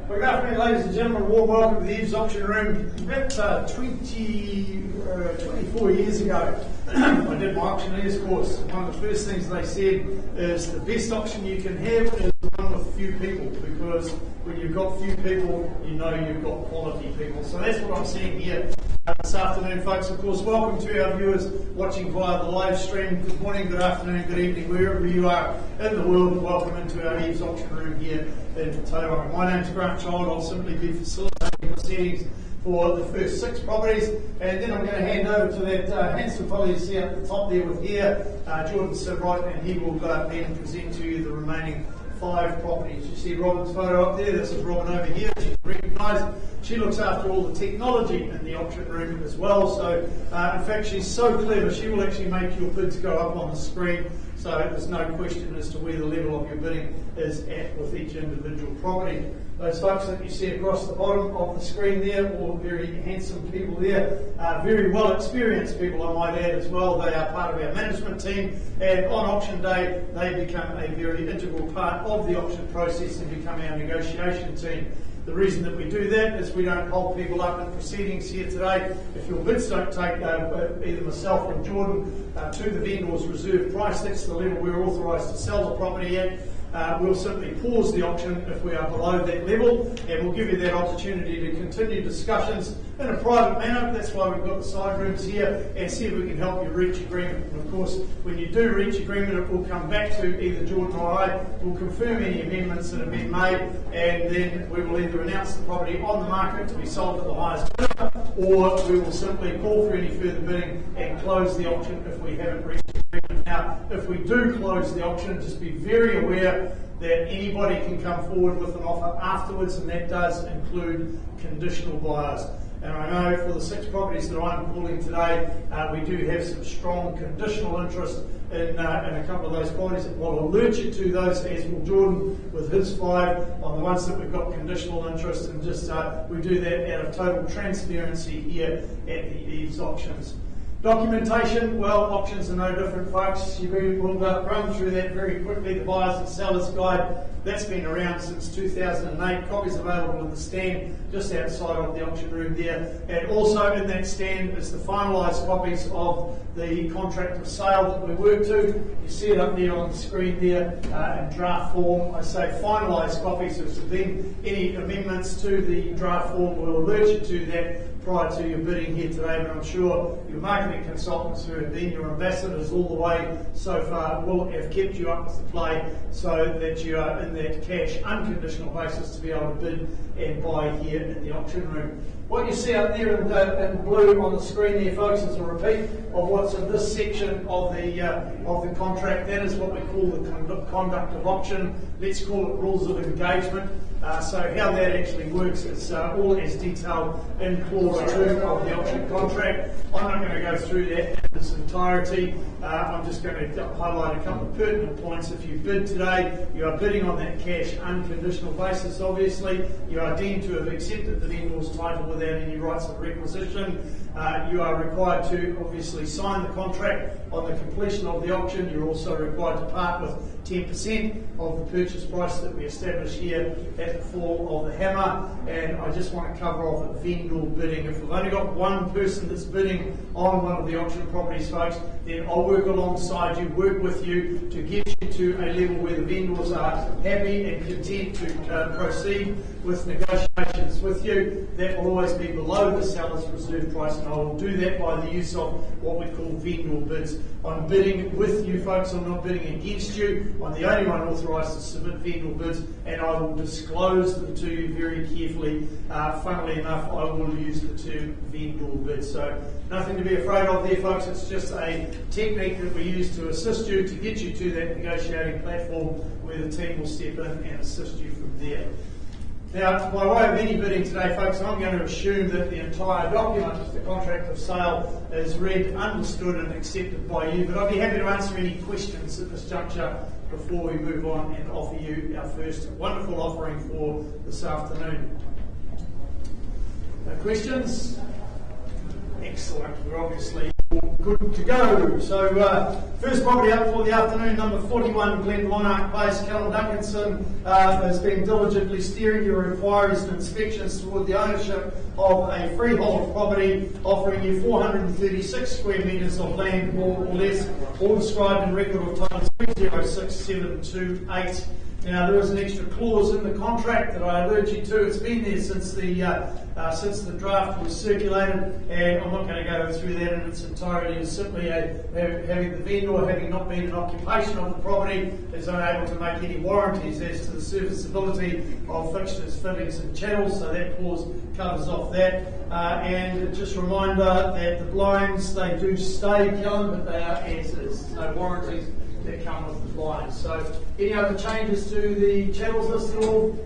Well, good afternoon, ladies and gentlemen. Warm welcome to the EVES auction room. About 24 years ago, I did my auctioneer's course. One of the first things they said is the best auction you can have is one with few people, because when you've got few people, you know you've got quality people. So that's what I'm seeing here this afternoon, folks. Of course, welcome to our viewers watching via the live stream. Good morning, good afternoon, good evening, wherever you are in the world. Welcome into our EVES auction room here in Tauranga. My name's Grant Child. I'll simply be facilitating proceedings for the first 6 properties, and then I'm going to hand over to that handsome fellow you see at the top there with hair, Jordan Sidwright, and he will then present to you the remaining 5 properties. You see Robin's photo up there. This is Robin over here, as you can recognise. She looks after all the technology in the auction room as well. So, in fact, she's so clever, she will actually make your bids go up on the screen, so there's no question as to where the level of your bidding is at with each individual property. Those folks that you see across the bottom of the screen there, all very handsome people there, very well experienced people I might add as well. They are part of our management team, and on auction day they become a very integral part of the auction process and become our negotiation team. The reason that we do that is we don't hold people up in proceedings here today. If your bids don't take either myself or Jordan to the vendor's reserve price, that's the level we're authorised to sell the property at. We'll simply pause the auction if we are below that level, and we'll give you that opportunity to continue discussions in a private manner. That's why we've got the side rooms here, and see if we can help you reach agreement. And of course, when you do reach agreement, it will come back to either Jordan or I. We'll confirm any amendments that have been made, and then we will either announce the property on the market to be sold at the highest bidder, or we will simply call for any further bidding and close the auction if we haven't reached agreement. Now, if we do close the auction, just be very aware that anybody can come forward with an offer afterwards, and that does include conditional buyers. And I know for the 6 properties that I'm calling today, we do have some strong conditional interest in a couple of those properties. I'll alert you to those, as will Jordan with his 5 on the ones that we've got conditional interest, and just we do that out of total transparency here at the EVES auctions. Documentation, well, auctions are no different, folks. We'll run through that very quickly. The Buyers and Sellers Guide, that's been around since 2008. Copies available in the stand just outside of the auction room there. And also in that stand is the finalised copies of the contract of sale that we work to. You see it up there on the screen there in draft form. I say finalised copies. If there's been any amendments to the draft form, we'll alert you to that prior to your bidding here today, but I'm sure your marketing consultants who have been your ambassadors all the way so far will have kept you up with the play, so that you are in that cash unconditional basis to be able to bid and buy here in the auction room. What you see up there in blue on the screen there, folks, is a repeat of what's in this section of the contract. That is what we call the conduct of auction. Let's call it rules of engagement. So how that actually works is all as detailed in clause 2 of the auction contract. I'm not going to go through that in its entirety. I'm just going to highlight a couple of pertinent points. If you bid today, you are bidding on that cash unconditional basis, obviously. You are deemed to have accepted the vendor's title without any rights of requisition. You are required to obviously sign the contract on the completion of the auction. You're also required to part with 10% of the purchase price that we establish here at the fall of the hammer. And I just want to cover off vendor bidding. If we've only got one person that's bidding on one of the auction properties, folks, then I'll work alongside you, work with you to get you to a level where the vendors are happy and content to proceed with negotiations with you. That will always be below the seller's reserve price, and I will do that by the use of what we call vendor bids. I'm bidding with you, folks. I'm not bidding against you. I'm the only one authorised to submit vendor bids, and I will disclose them to you very carefully. Funnily enough, I will use the term vendor bids. So nothing to be afraid of there, folks. It's just a technique that we use to assist you, to get you to that negotiating platform where the team will step in and assist you from there. Now, by way of any bidding today, folks, I'm going to assume that the entire document, the contract of sale, is read, understood and accepted by you, but I'd be happy to answer any questions at this juncture before we move on and offer you our first wonderful offering for this afternoon. No questions? Excellent. We're obviously good to go. So first property up for the afternoon, number 41 Glen Monarch Place. Callum Duncanson has been diligently steering your inquiries and inspections toward the ownership of a freehold property offering you 436 square metres of land, more or less, all described in record of title 306728. Now, there is an extra clause in the contract that I alert you to. It's been there since the draft was circulated, and I'm not going to go through that in its entirety. It's simply having the vendor, having not been in occupation of the property, is unable to make any warranties as to the serviceability of fixtures, fittings and channels, so that clause covers off that. And just a reminder that the blinds, they do stay, Callum, but they are as is. No warranties that come with the blinds. So any other changes to the channels list at all?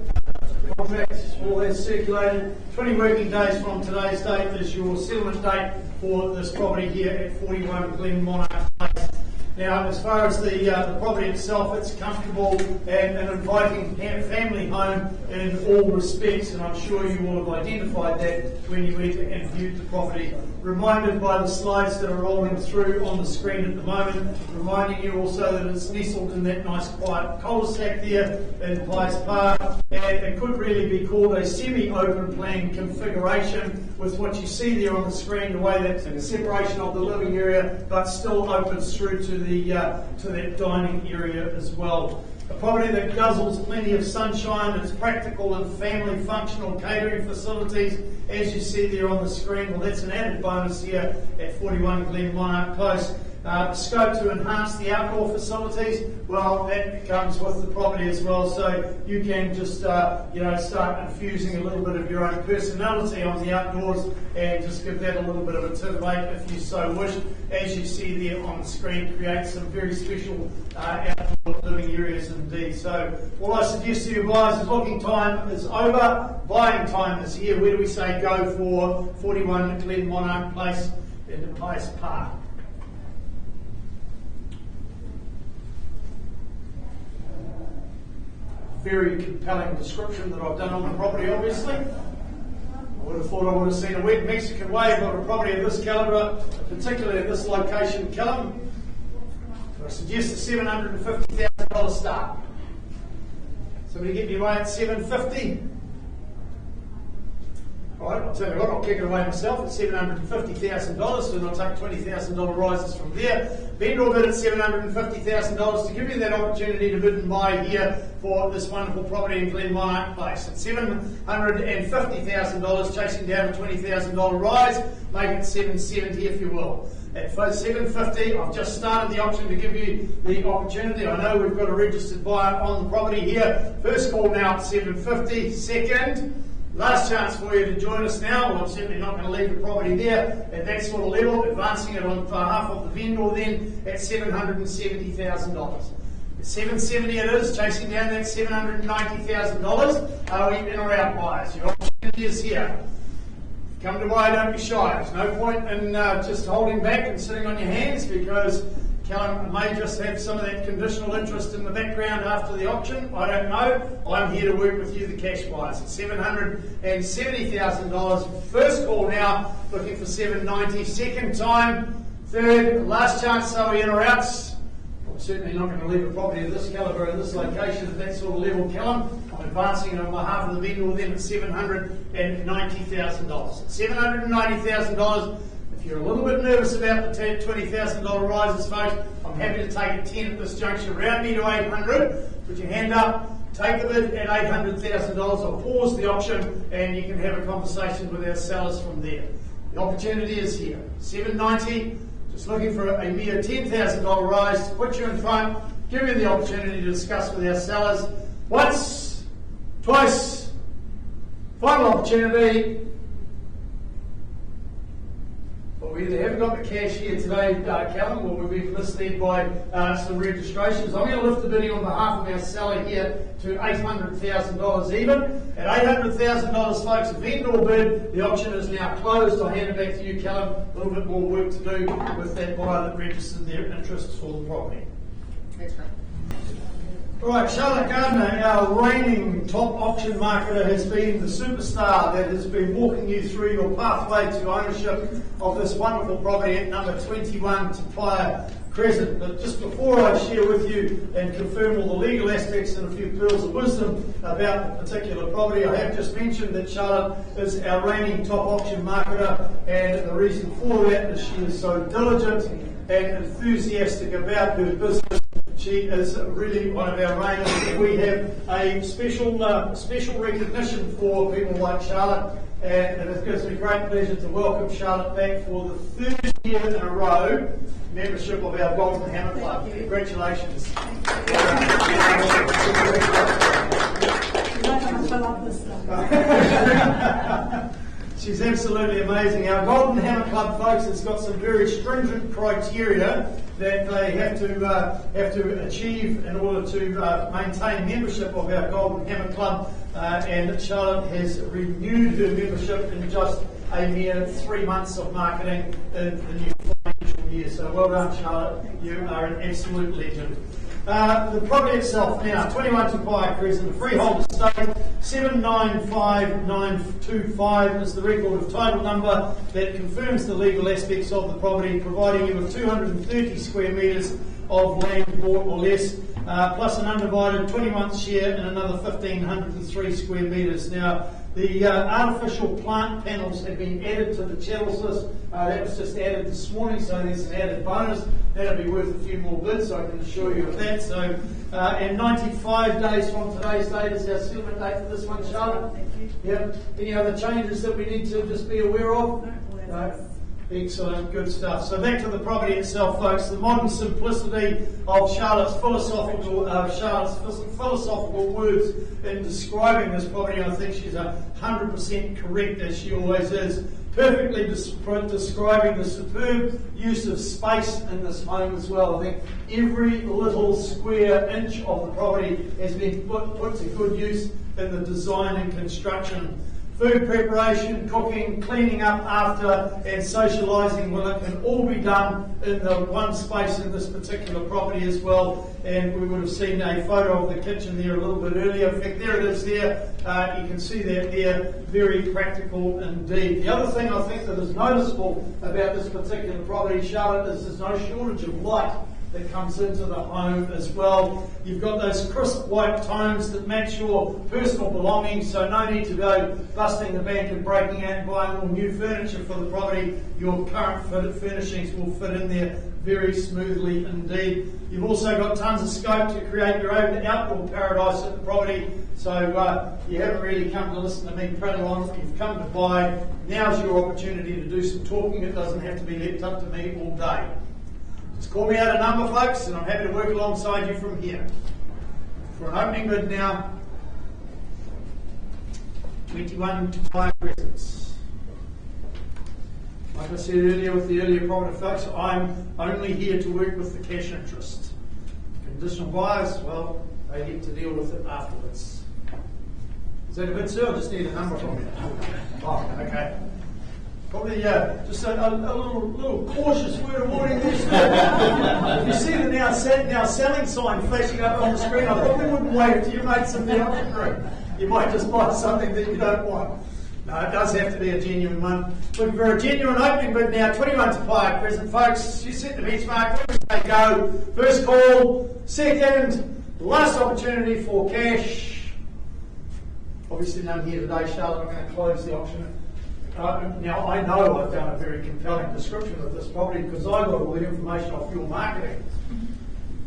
Contracts, all that's circulated. 20 working days from today's date is your settlement date for this property here at 41 Glen Monarch Place. Now, as far as the property itself, it's comfortable and an inviting family home in all respects, and I'm sure you will have identified that when you went and viewed the property. Reminded by the slides that are rolling through on the screen at the moment, reminding you also that it's nestled in that nice quiet cul-de-sac there in Pies Park, and it could really be called a semi-open plan configuration with what you see there on the screen, the way that the separation of the living area but still opens through to that dining area as well. A property that guzzles plenty of sunshine, it's practical and family functional catering facilities, as you see there on the screen. Well, that's an added bonus here at 41 Glen Monarch Place. Scope to enhance the outdoor facilities, well, that comes with the property as well, so you can just start infusing a little bit of your own personality on the outdoors and just give that a little bit of a titillate if you so wish. As you see there on the screen, create some very special outdoor living areas indeed. So all I suggest to you guys is looking time is over, buying time is here. Where do we say go for 41 Glen Monarch Place in Pies Park? Very compelling description that I've done on the property, obviously. I would have thought I would have seen a wet Mexican wave on a property of this calibre, particularly at this location, Callum. I suggest a $750,000 start. Somebody get me away at $750,000. Alright, I'll tell you what, I'll kick it away myself at $750,000, and I'll take $20,000 rises from there. Vendor will bid at $750,000 to give you that opportunity to bid and buy here for this wonderful property in Glen Monarch Place. At $750,000, chasing down a $20,000 rise, make it $770,000 if you will. At $750,000, I've just started the auction to give you the opportunity. I know we've got a registered buyer on the property here. First call now at $750,000. Second, last chance for you to join us now. Well, I'm certainly not going to leave the property there at that sort of level, advancing it on behalf of the vendor then at $770,000. At $770,000 it is, chasing down that $790,000. Are we in or out buyers? Your opportunity is here. Come to buy, don't be shy. There's no point in just holding back and sitting on your hands, because Callum may just have some of that conditional interest in the background after the auction. I don't know. I'm here to work with you, the cash buyers. At $770,000. First call now, looking for $790,000. Second time. Third, last chance, so we in or outs. I'm certainly not going to leave a property of this calibre in this location at that sort of level, Callum. I'm advancing it on behalf of the vendor then at $790,000. At $790,000. If you're a little bit nervous about the $20,000 rises, folks, I'm happy to take a 10 at this juncture. Round me to 800. Put your hand up. Take the bid at $800,000. I'll pause the auction and you can have a conversation with our sellers from there. The opportunity is here. $790,000. Just looking for a mere $10,000 rise to put you in front, give you the opportunity to discuss with our sellers. Once, twice, final opportunity. Well, we either haven't got the cash here today, Callum, or we've been misled by some registrations. I'm going to lift the bidding on behalf of our seller here to $800,000 even. At $800,000, folks, a vendor bid. The auction is now closed. I'll hand it back to you, Callum. A little bit more work to do with that buyer that registered their interest for the property. Thanks, mate. All right, Charlotte Gardner, our reigning top auction marketer, has been the superstar that has been walking you through your pathway to ownership of this wonderful property at number 21 Tauranga Crescent. But just before I share with you and confirm all the legal aspects and a few pearls of wisdom about the particular property, I have just mentioned that Charlotte is our reigning top auction marketer, and the reason for that is she is so diligent and enthusiastic about her business. She is really one of our reigning. We have a special recognition for people like Charlotte, and it gives me great pleasure to welcome Charlotte back for the third year in a row membership of our Golden Hammer Club. Congratulations. She's absolutely amazing. Our Golden Hammer Club, folks, has got some very stringent criteria that they have to achieve in order to maintain membership of our Golden Hammer Club. And Charlotte has renewed her membership in just a mere 3 months of marketing in the new financial year. So well done, Charlotte. You are an absolute legend. The property itself now, 21 Tauranga Crescent, freehold estate, 795925 is the record of title number that confirms the legal aspects of the property, providing you with 230 square metres of land bought or less, plus an undivided 20-month share and another 1,503 square metres. Now, the artificial plant panels have been added to the chattel. That was just added this morning, so there's an added bonus. That'll be worth a few more bids, I can assure you of that. So, and 95 days from today's date is our settlement date for this one, Charlotte. Thank you. Yep. Any other changes that we need to just be aware of? No. Excellent, good stuff. So back to the property itself, folks. The modern simplicity of Charlotte's philosophical words in describing this property, I think she's 100% correct, as she always is. Perfectly describing the superb use of space in this home as well. I think every little square inch of the property has been put to good use in the design and construction. Food preparation, cooking, cleaning up after, and socialising, well, it can all be done in the one space in this particular property as well. And we would have seen a photo of the kitchen there a little bit earlier. In fact, there it is there. You can see that there. Very practical indeed. The other thing I think that is noticeable about this particular property, Charlotte, is there's no shortage of light that comes into the home as well. You've got those crisp white tones that match your personal belongings, so no need to go busting the bank and breaking out and buying all new furniture for the property. Your current furnishings will fit in there very smoothly indeed. You've also got tons of scope to create your own outdoor paradise at the property, so you haven't really come to listen to me prattle on. You've come to buy. Now's your opportunity to do some talking. It doesn't have to be left up to me all day. Just call me out a number, folks, and I'm happy to work alongside you from here. For an opening bid now, 21 Tauranga Crescent. Like I said earlier with the earlier property, folks, I'm only here to work with the cash interest. Conditional buyers, well, they get to deal with it afterwards. Is that a bid, sir? I just need a number from you. Oh, okay. Probably just a little cautious word of warning there. If you see the now selling sign flashing up on the screen, I probably wouldn't wait until you made some the option group. You might just buy something that you don't want. No, it does have to be a genuine one. Looking for a genuine opening bid now, 21 Tauranga Crescent, folks. You set the benchmark. First they go. First call. Second, last opportunity for cash. Obviously none here today, Charlotte. I'm going to close the auction. Now, I know I've done a very compelling description of this property because I got all the information off your marketing.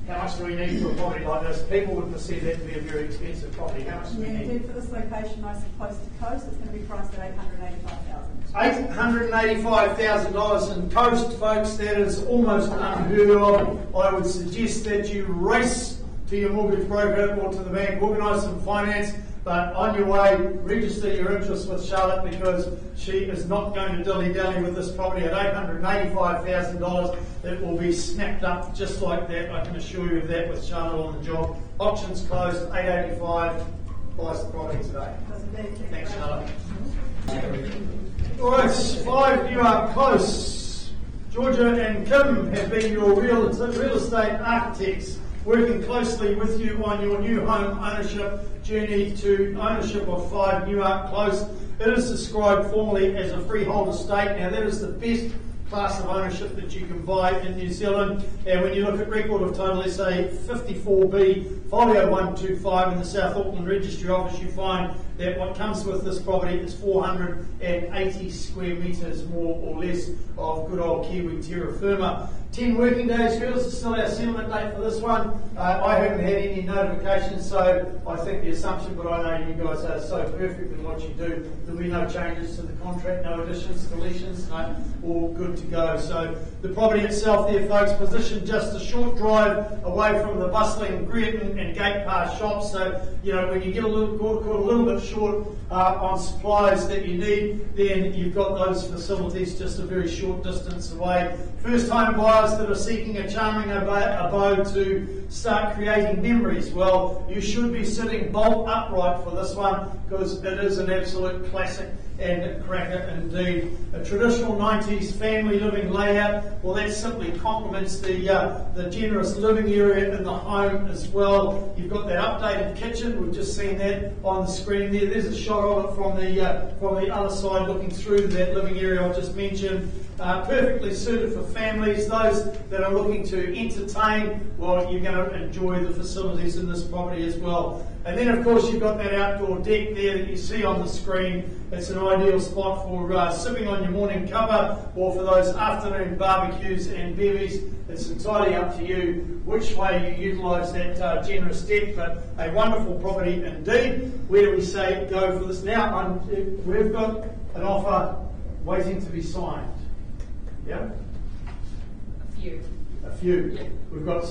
How much do we need for a property like this? People would perceive that to be a very expensive property. How much do we need? Indeed, for this location, nice and close to coast, it's going to be priced at $885,000. $885,000 in coast, folks. That is almost unheard of. I would suggest that you race to your mortgage broker or to the bank, organise some finance. But on your way, register your interest with Charlotte because she is not going to dilly-dally with this property at $885,000. It will be snapped up just like that. I can assure you of that with Charlotte on the job. Auctions closed at $885,000. Buys the property today. Thanks, Charlotte. All right, 5 you are close. Georgia and Kim have been your real estate architects working closely with you on your new home ownership journey to ownership of 5 Newark Close. It is described formally as a freehold estate. Now that is the best class of ownership that you can buy in New Zealand, and when you look at record of title, let's say 54B, folio 125 in the South Auckland Registry Office, you find that what comes with this property is 480 square metres more or less of good old Kiwi terra firma. 10 working days, girls, is still our settlement date for this one. I haven't had any notifications, so I think the assumption, but I know you guys are so perfect in what you do, there'll be no changes to the contract, no additions, deletions, no, all good to go. So the property itself there, folks, positioned just a short drive away from the bustling Greerton and Gate Pass shops. So, you know, when you get caught a little bit short on supplies that you need, then you've got those facilities just a very short distance away. First time buyers that are seeking a charming abode to start creating memories, well, you should be sitting bolt upright for this one, because it is an absolute classic and cracker indeed. A traditional 90s family living layout, well, that simply complements the generous living area in the home as well. You've got that updated kitchen, we've just seen that on the screen there. There's a shot of it from the other side looking through that living area I just mentioned. Perfectly suited for families, those that are looking to entertain. Well, you're going to enjoy the facilities in this property as well. And then, of course, you've got that outdoor deck there that you see on the screen. It's an ideal spot for sipping on your morning cuppa, or for those afternoon barbecues and bevies. It's entirely up to you which way you utilise that generous deck, but a wonderful property indeed. Where do we say go for this? Now, we've got an offer waiting to be signed. Yeah? A few. Yeah. We've got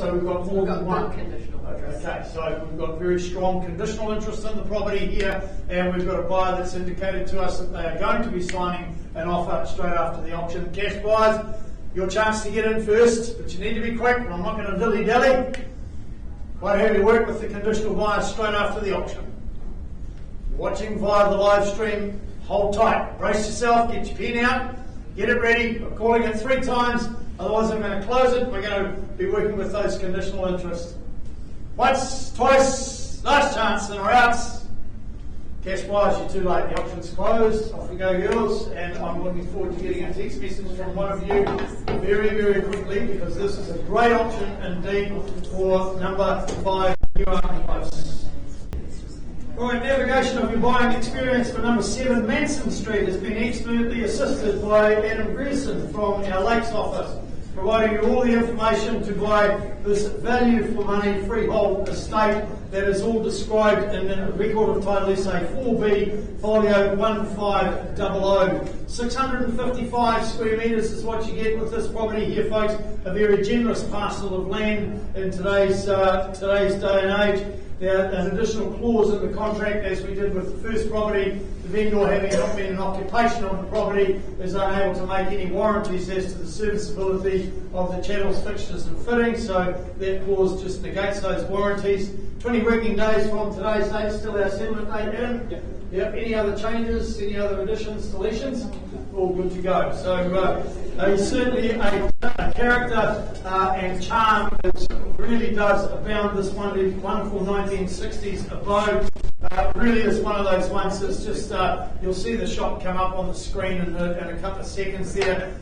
more than one. Conditional interest. Okay, so we've got very strong conditional interest in the property here, and we've got a buyer that's indicated to us that they are going to be signing an offer straight after the auction. Cash buyers, your chance to get in first, but you need to be quick. I'm not going to dilly-dally. Quite happy to work with the conditional buyers straight after the auction. Watching via the live stream, hold tight. Brace yourself, get your pen out. Get it ready. I'm calling it 3 times, otherwise I'm going to close it. We're going to be working with those conditional interests. Once, twice, last chance, and we're out. Cash buyers, you're too late. The auction's closed. Off we go, girls. And I'm looking forward to getting a text message from one of you very, very quickly, because this is a great auction indeed for number 5 Newark Close. Alright, navigation of your buying experience for number 7 Manson Street has been expertly assisted by Adam Grierson from our Lakes office, providing you all the information to buy this value for money freehold estate that is all described in the record of title essay 4B, folio 1500. 655 square metres is what you get with this property here, folks. A very generous parcel of land in today's day and age. There's an additional clause in the contract, as we did with the first property. The vendor, having not been in occupation on the property, is unable to make any warranties as to the serviceability of the channels, fixtures and fittings, so that clause just negates those warranties. 20 working days from today's date, still our settlement date, Adam? Yep. Any other changes, any other additions, deletions? All good to go. So certainly a character and charm that really does abound. This wonderful 1960s abode really is one of those ones that's just, you'll see the shop come up on the screen in a couple of seconds there.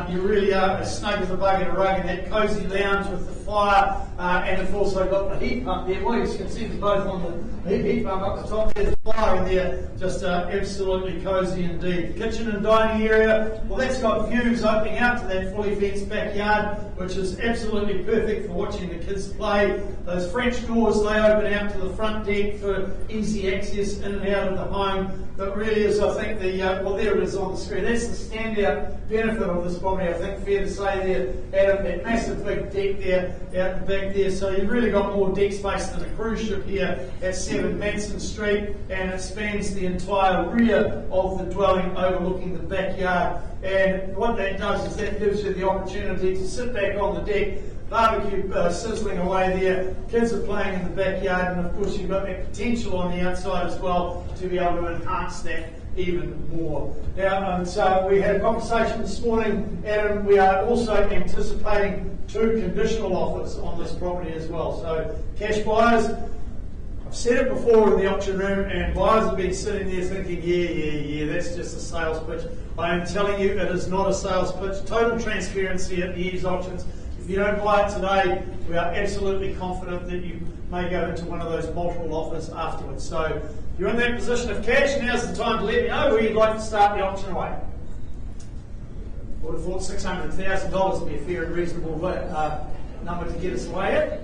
You really are as snug as a bug in a rug in that cosy lounge with the fire, and it's also got the heat pump there. Well, you can see them both on the heat pump up the top. There's the fire in there, just absolutely cosy indeed. Kitchen and dining area, well, that's got views opening out to that fully fenced backyard, which is absolutely perfect for watching the kids play. Those French doors, they open out to the front deck for easy access in and out of the home. But really is, I think, well, there it is on the screen. That's the standout benefit of this property, I think, fair to say there, Adam, that massive big deck there, out the back there. So you've really got more deck space than a cruise ship here at 7 Manson Street, and it spans the entire rear of the dwelling overlooking the backyard. And what that does is that gives you the opportunity to sit back on the deck, barbecue sizzling away there, kids are playing in the backyard, and of course you've got that potential on the outside as well to be able to enhance that even more. Now, and so we had a conversation this morning, Adam. We are also anticipating 2 conditional offers on this property as well. So cash buyers, I've said it before in the auction room, and buyers have been sitting there thinking, yeah, that's just a sales pitch. I am telling you, it is not a sales pitch. Total transparency at the EVES auctions. If you don't buy it today, we are absolutely confident that you may go into one of those multiple offers afterwards. So if you're in that position of cash, now's the time to let me know where you'd like to start the auction away. I would have thought $600,000 would be a fair and reasonable number to get us away at.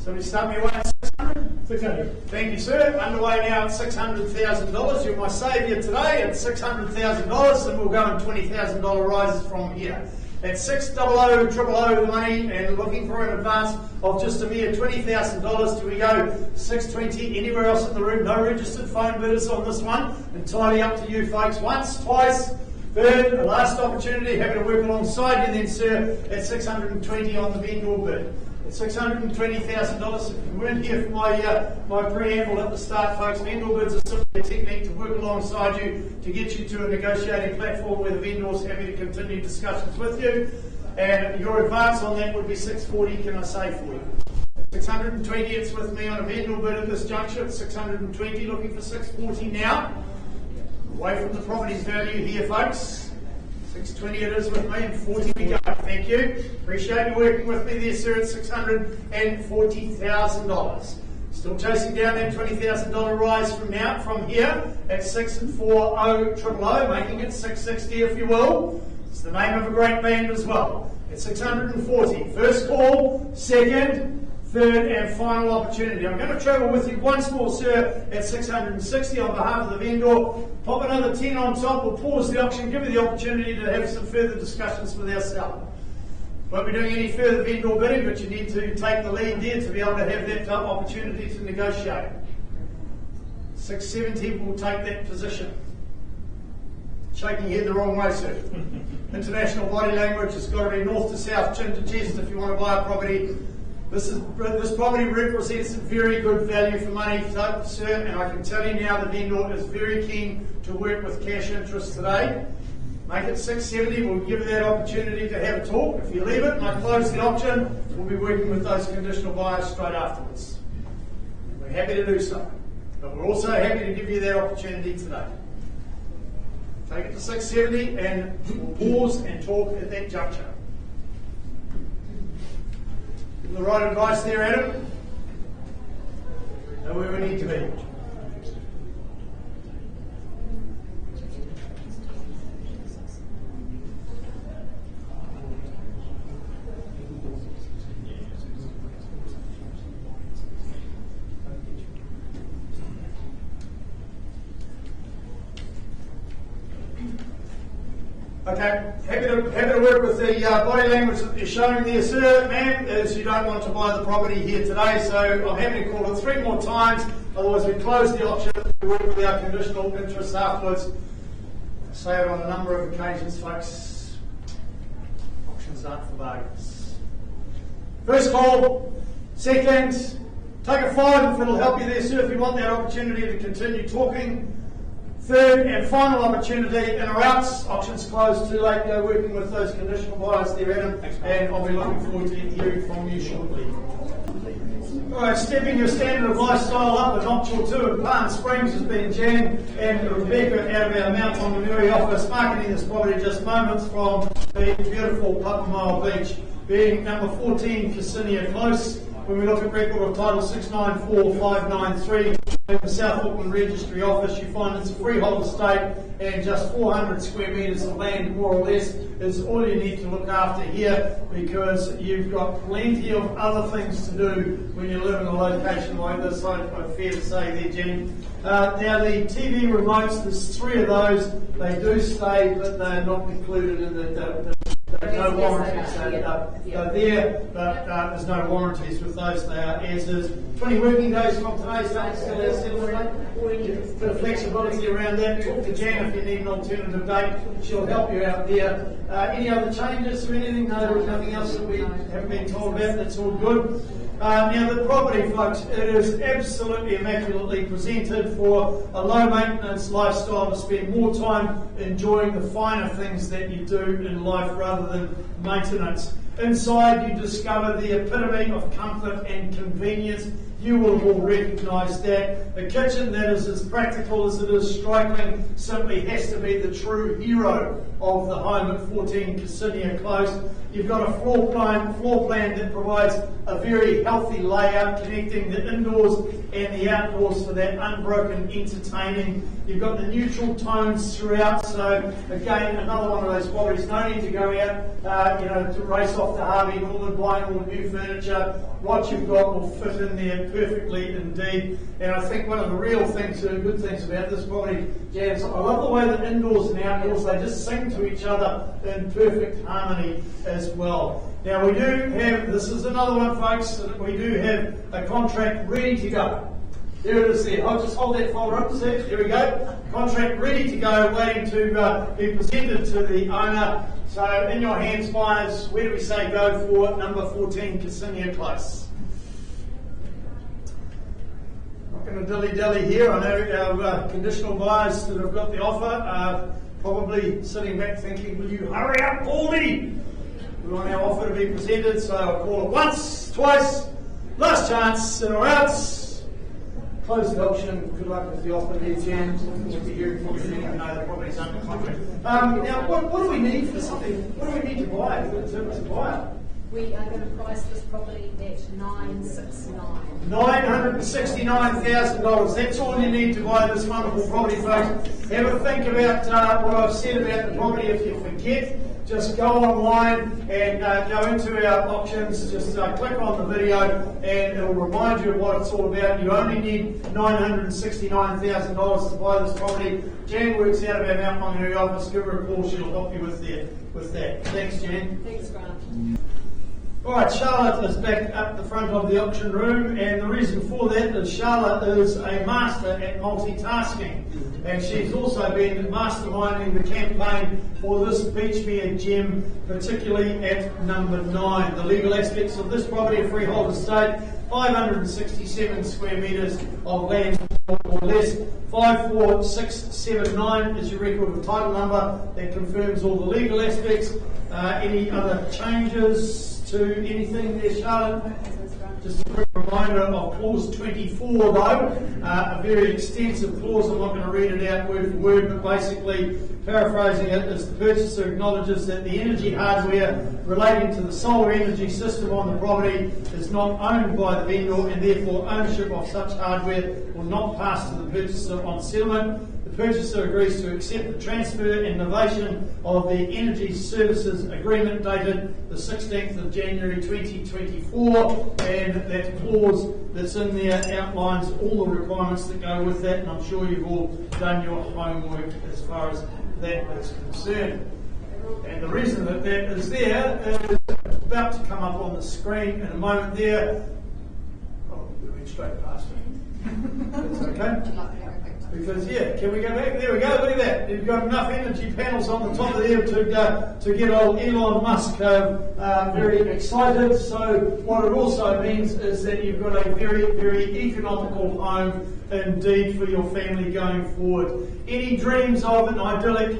So we start me away at 600? 600. Thank you, sir. Underway now at $600,000. You're my saviour today at $600,000, and we'll go in $20,000 rises from here. At 600 000 the money, and looking for an advance of just a mere $20,000. Do we go 620 anywhere else in the room? No registered phone bidders on this one. Entirely up to you folks. Once, twice, third, last opportunity. Happy to work alongside you then, sir, at 620 on the vendor bid. At $620,000. If you weren't here for my preamble at the start, folks, vendor bids are simply a technique to work alongside you to get you to a negotiating platform where the vendor is happy to continue discussions with you. And your advance on that would be 640, can I say for you? 620, it's with me on a vendor bid at this juncture. It's 620, looking for 640 now. Away from the property's value here, folks. 620 it is with me, and 40 we go. Thank you. Appreciate you working with me there, sir, at $640,000. Still chasing down that $20,000 rise from here at 640 000, making it 660 if you will. It's the name of a great band as well. At 640. First call, second, third and final opportunity. I'm going to travel with you once more, sir, at 660 on behalf of the vendor. Pop another 10 on top. We'll pause the auction, give you the opportunity to have some further discussions with our seller. Won't be doing any further vendor bidding, but you need to take the lead there to be able to have that opportunity to negotiate. 670 will take that position. Shaking your head the wrong way, sir. International body language has got to be north to south, chin to chest if you want to buy a property. This property represents very good value for money, sir, and I can tell you now the vendor is very keen to work with cash interest today. Make it 670, we'll give you that opportunity to have a talk. If you leave it and I close the auction, we'll be working with those conditional buyers straight afterwards. We're happy to do so, but we're also happy to give you that opportunity today. Take it to 670 and we'll pause and talk at that juncture. Give the right advice there, Adam. Know where we need to be. Okay, happy to work with the body language that you're showing there, sir, ma'am, as you don't want to buy the property here today, so I'm happy to call it 3 more times, otherwise we close the auction, we work with our conditional interest afterwards. I say it on a number of occasions, folks, auctions aren't for bargains. First call, second, take a 5 if it'll help you there, sir, if you want that opportunity to continue talking. Third and final opportunity in or outs. Auction's closed, too late to go working with those conditional buyers there, Adam, and I'll be looking forward to hearing from you shortly. Alright, stepping your standard of lifestyle up a notch or two at Palm Springs has been Jan and Rebecca out of our Mount Montemurri office marketing this property just moments from the beautiful Puckamile Beach, being number 14 Cassinia Close. When we look at record of title 694593 in the South Auckland Registry Office, you find it's a freehold estate and just 400 square metres of land, more or less, is all you need to look after here, because you've got plenty of other things to do when you live in a location like this, I'm fair to say there, Jenny. Now the TV remotes, there's 3 of those, they do stay, but they're not included in the no warranties. They're there, but there's no warranties with those. They are as is. 20 working days from today's date, still our settlement date. Bit of flexibility around that. Talk to Jan if you need an alternative date. She'll help you out there. Any other changes or anything? No, there was nothing else that we haven't been told about. That's all good. Now the property, folks, it is absolutely immaculately presented for a low maintenance lifestyle to spend more time enjoying the finer things that you do in life rather than maintenance. Inside you discover the epitome of comfort and convenience. You will have all recognised that. A kitchen that is as practical as it is striking simply has to be the true hero of the home at 14 Ksenia Close. You've got a floor plan that provides a very healthy layout connecting the indoors and the outdoors for that unbroken entertaining. You've got the neutral tones throughout, so again, another one of those properties. No need to go out, to race off to Harvey Norman, buying all the new furniture. What you've got will fit in there perfectly indeed. And I think one of the real things, good things about this property, Jan, I love the way that indoors and outdoors, they just sing to each other in perfect harmony as well. Now we do have, this is another one, folks, we do have a contract ready to go. There it is there. I'll just hold that folder up, see? There we go. Contract ready to go, waiting to be presented to the owner. So in your hands, buyers, where do we say go for number 14 Ksenia Close? Not going to dilly-dally here. I know our conditional buyers that have got the offer are probably sitting back thinking, will you hurry up, call me? We want our offer to be presented, so I'll call it once, twice, last chance, in or out. Close the auction. Good luck with the offer there, Jan. Looking forward to hearing from you. I know the property's under contract. Now, what do we need for something? What do we need to buy to buy it? We are going to price this property at $969,000. $969,000. That's all you need to buy this wonderful property, folks. Have a think about what I've said about the property. If you forget, just go online and go into our auctions. Just click on the video and it'll remind you of what it's all about. You only need $969,000 to buy this property. Jan works out of our Mount Maunganui office. Give her a call. She'll help you with that. Thanks, Jan. Thanks, Grant. All right, Charlotte is back up the front of the auction room, and the reason for that is Charlotte is a master at multitasking, and she's also been masterminding the campaign for this Beachmere gem, particularly at number 9. The legal aspects of this property, a freehold estate, 567 square metres of land or less. 54679 is your record of title number that confirms all the legal aspects. Any other changes to anything there, Charlotte? Just a quick reminder of clause 24 though, a very extensive clause. I'm not going to read it out word for word, but basically paraphrasing it is the purchaser acknowledges that the energy hardware relating to the solar energy system on the property is not owned by the vendor, and therefore ownership of such hardware will not pass to the purchaser on settlement. The purchaser agrees to accept the transfer and novation of the Energy Services Agreement dated the 16th of January 2024, and that clause that's in there outlines all the requirements that go with that, and I'm sure you've all done your homework as far as that is concerned. And the reason that that is there is about to come up on the screen in a moment there. Oh, we went straight past it. That's okay. Because, can we go back? There we go, look at that. You've got enough energy panels on the top of there to get old Elon Musk very excited. So what it also means is that you've got a very, very economical home indeed for your family going forward. Any dreams of an idyllic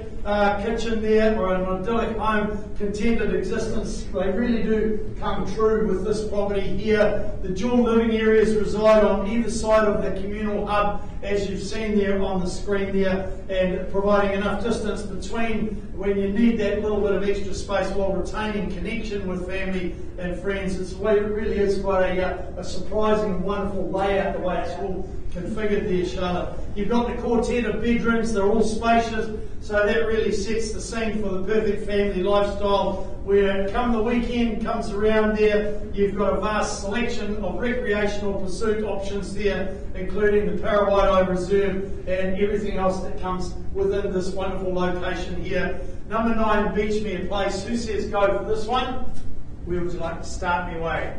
kitchen there or an idyllic home, contented existence, they really do come true with this property here. The dual living areas reside on either side of the communal hub, as you've seen there on the screen there, and providing enough distance between when you need that little bit of extra space while retaining connection with family and friends. It really is quite a surprising, wonderful layout, the way it's all configured there, Charlotte. You've got the quartet of bedrooms, they're all spacious, so that really sets the scene for the perfect family lifestyle, where come the weekend comes around there, you've got a vast selection of recreational pursuit options there, including the Parawaito Reserve and everything else that comes within this wonderful location here. Number 9, Beachmere Place. Who says go for this one? Where would you like to start me away?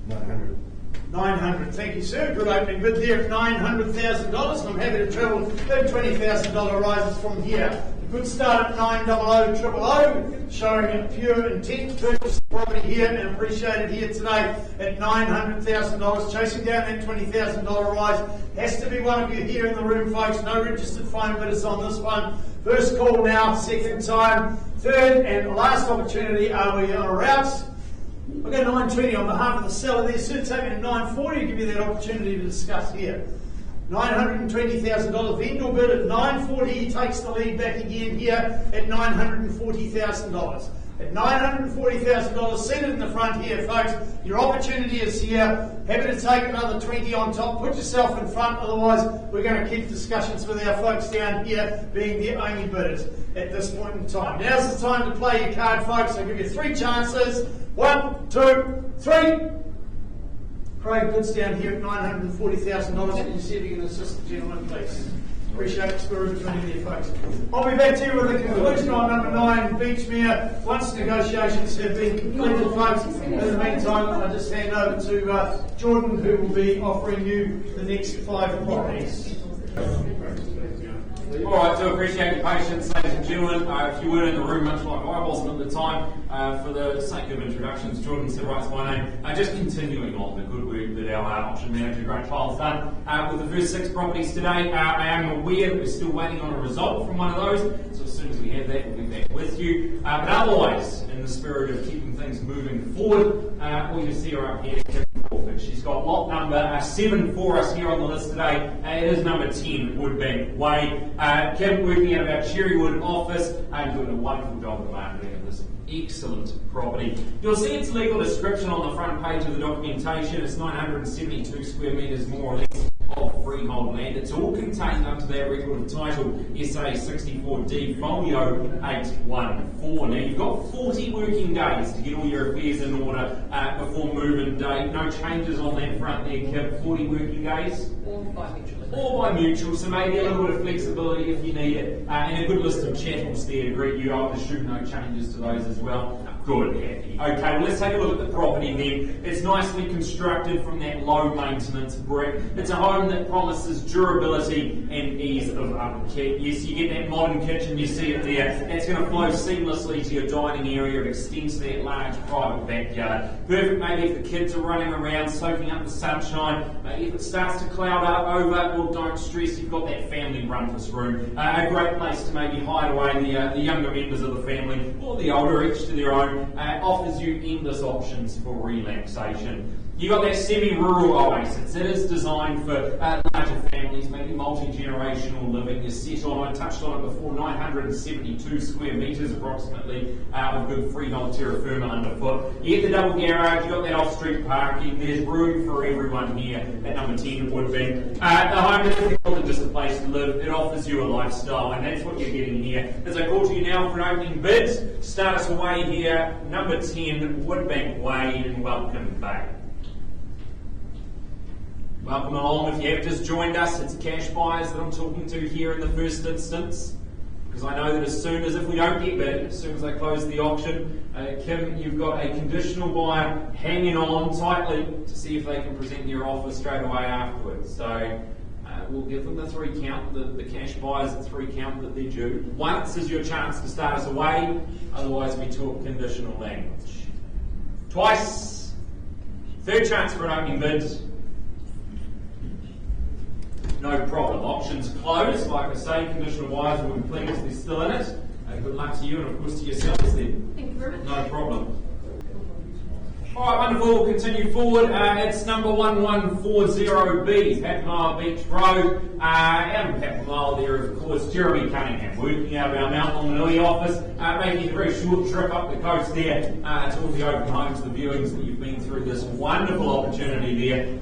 900. 900, thank you, sir. Good opening bid there at $900,000, and I'm happy to travel $20,000 rises from here. Good start at 900,000, showing pure intent to purchase the property here and appreciated here today at $900,000. Chasing down that $20,000 rise. Has to be one of you here in the room, folks. No registered phone bidders on this one. First call now, second time. Third and last opportunity, are we on a route? I'll go 920 on behalf of the seller there. Soon take me to 940 to give you that opportunity to discuss here. $920,000 vendor bid at 940. He takes the lead back again here at $940,000. At $940,000 seated in the front here, folks. Your opportunity is here. Happy to take another 20 on top. Put yourself in front, otherwise we're going to keep discussions with our folks down here being the only bidders at this point in time. Now's the time to play your card, folks. I'll give you 3 chances. 1, 2, 3. Craig, bids down here at $940,000. Can you see if you can assist the gentleman, please? Appreciate the spirit between you there, folks. I'll be back to you with the conclusion on number 9, Beachmere. Once negotiations have been completed, folks. In the meantime, I'll just hand over to Jordan, who will be offering you the next 5 properties. All right, so appreciate your patience, ladies and gentlemen. If you weren't in the room, much like I wasn't at the time, for the sake of introductions, Jordan said right, my name. Just continuing on the good work that our option manager, Great Child's done with the first 6 properties today. I am aware that we're still waiting on a result from one of those, so as soon as we have that, we'll be back with you. But otherwise, in the spirit of keeping things moving forward, all you see are up here. She's got lot number 7 for us here on the list today. It is number 10, Woodbank Way. Kim, working out of our Cherrywood office, doing a wonderful job of marketing of this excellent property. You'll see its legal description on the front page of the documentation. It's 972 square metres more or less of freehold land. It's all contained under that record of title SA 64D folio 814. Now you've got 40 working days to get all your affairs in order before move-in date. No changes on that front there, Kip. 40 working days? Or by mutual, so maybe a little bit of flexibility if you need it. And a good list of chattels there to greet you. I would assume no changes to those as well. Good, happy. Okay, well let's take a look at the property then. It's nicely constructed from that low maintenance brick. It's a home that promises durability and ease of upkeep. Yes, you get that modern kitchen, you see it there. That's going to flow seamlessly to your dining area. It extends to that large private backyard. Perfect maybe if the kids are running around soaking up the sunshine. Maybe if it starts to cloud up over, well don't stress, you've got that family rumpus room. A great place to maybe hide away the younger members of the family, or the older, each to their own. Offers you endless options for relaxation. You've got that semi-rural oasis. It is designed for larger families, maybe multi-generational living. You're set on, I touched on it before, 972 square metres approximately of good freehold terra firma underfoot. You get the double garage, you've got that off-street parking. There's room for everyone here at number 10 Woodbank. The home is more than just a place to live. It offers you a lifestyle, and that's what you're getting here. As I call to you now for an opening bid, start us away here, number 10 Woodbank Way in Welcome Bay. Welcome along. If you have just joined us, it's cash buyers that I'm talking to here in the first instance, because I know that as soon as, if we don't get bid, as soon as I close the auction, Kim, you've got a conditional buyer hanging on tightly to see if they can present their offer straight away afterwards. So we'll give them the 3 count, the cash buyers the 3 count that they're due. Once is your chance to start us away, otherwise we talk conditional language. Twice, 3rd chance for an opening bid. No problem. Options closed. Like I say, conditional buyers will be pleased they're still in it. Good luck to you and of course to yourselves then. Thank you very much. No problem. All right, wonderful. We'll continue forward. It's number 1140B, Papamile Beach Road. Out in Papamile there, of course, Jeremy Cunningham, working out of our Mount Longmanui office, making a very short trip up the coast there to all the open homes, the viewings that you've been through. This wonderful opportunity there,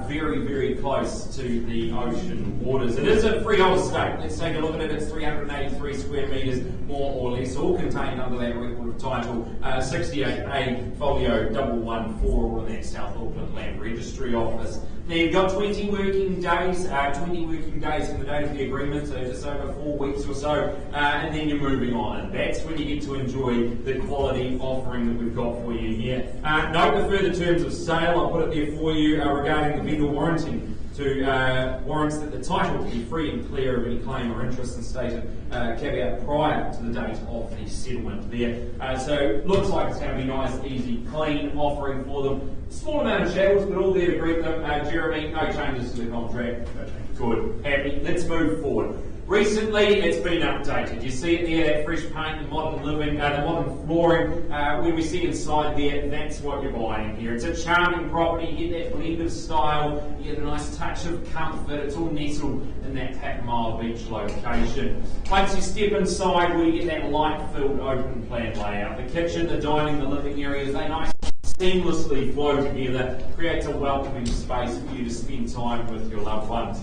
very, very close to the ocean waters. It is a freehold estate. Let's take a look at it. It's 383 square metres, more or less, all contained under that record of title 68A folio 114 in that South Auckland Land Registry office. Now you've got 20 working days, 20 working days from the date of the agreement, so just over 4 weeks or so, and then you're moving on, and that's when you get to enjoy the quality offering that we've got for you here. Note the further terms of sale, I'll put it there for you regarding the vendor warranty. to warrants that the title to be free and clear of any claim or interest and stated caveat prior to the date of the settlement there. So looks like it's going to be nice, easy, clean offering for them. Small amount of shackles, but all there to greet them. Jeremy, no changes to the contract. Good, happy. Let's move forward. Recently, it's been updated. You see it there, that fresh paint, the modern living, the modern flooring. When we see inside there, that's what you're buying here. It's a charming property. You get that blend of style. You get a nice touch of comfort. It's all nestled in that Tauranga Beach location. Once you step inside, we get that light-filled open plan layout. The kitchen, the dining, the living areas, they nice seamlessly flow together. Creates a welcoming space for you to spend time with your loved ones.